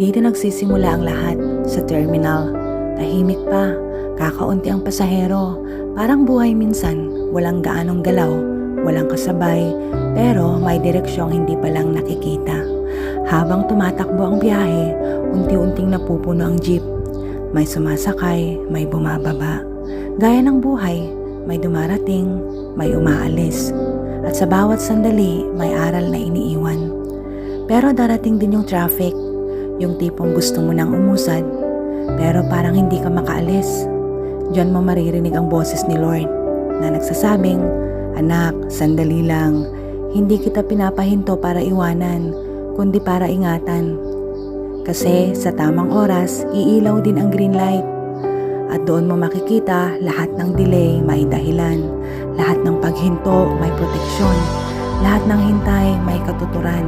Dito nagsisimula ang lahat, sa terminal. Tahimik pa, kakaunti ang pasahero. Parang buhay minsan, walang gaanong galaw, walang kasabay, pero may direksyong hindi pa lang nakikita. Habang tumatakbo ang biyahe, unti-unting napupuno ang jeep. May sumasakay, may bumababa. Gaya ng buhay, may dumarating, may umaalis. At sa bawat sandali, may aral na iniiwan. Pero darating din yung traffic, yung tipong gusto mo nang umusad, pero parang hindi ka makaalis. Diyan mo maririnig ang boses ni Lord na nagsasabing, "Anak, sandali lang. Hindi kita pinapahinto para iwanan, kundi para ingatan. Kasi sa tamang oras, iilaw din ang green light. At doon mo makikita lahat ng delay may dahilan, lahat ng paghinto may proteksyon, lahat ng hintay may katuturan."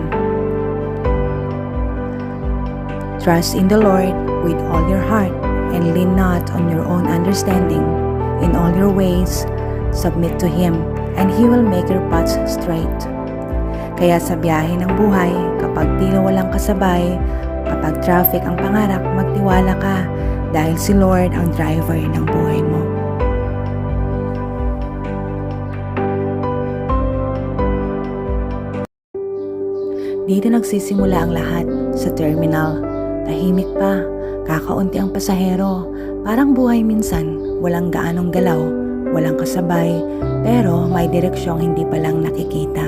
Trust in the Lord with all your heart and lean not on your own understanding. In all your ways, submit to Him and He will make your paths straight. Kaya sa biyahe ng buhay, kapag tila walang kasabay, kapag traffic ang pangarap, magtiwala ka dahil si Lord ang driver ng buhay mo. Dito nagsisimula ang lahat, sa terminal. Tahimik pa, kakaunti ang pasahero. Parang buhay minsan, walang gaanong galaw, walang kasabay, pero may direksyong hindi pa lang nakikita.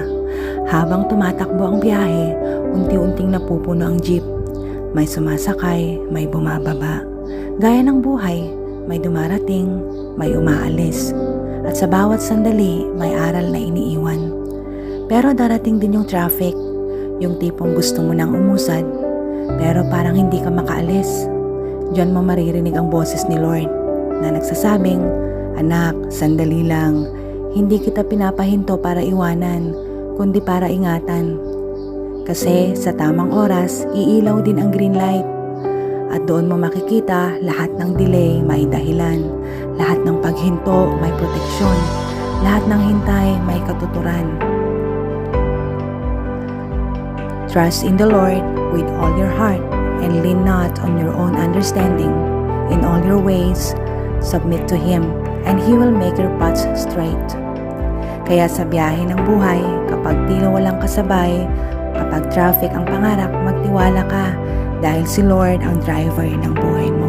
Habang tumatakbo ang biyahe, unti-unting napupuno ang jeep. May sumasakay, may bumababa. Gaya ng buhay, may dumarating, may umaalis. At sa bawat sandali, may aral na iniiwan. Pero darating din yung traffic, yung tipong gusto mo nang umusad, pero parang hindi ka makaalis. Diyan mo maririnig ang boses ni Lord na nagsasabing, "Anak, sandali lang. Hindi kita pinapahinto para iwanan, kundi para ingatan. Kasi sa tamang oras, iilaw din ang green light. At doon mo makikita lahat ng delay may dahilan, lahat ng paghinto may proteksyon, lahat ng hintay may katuturan." Trust in the Lord with all your heart and lean not on your own understanding. In all your ways, submit to Him and He will make your paths straight. Kaya sa biyahe ng buhay, kapag tila walang kasabay, kapag traffic ang pangarap, magtiwala ka dahil si Lord ang driver ng buhay mo.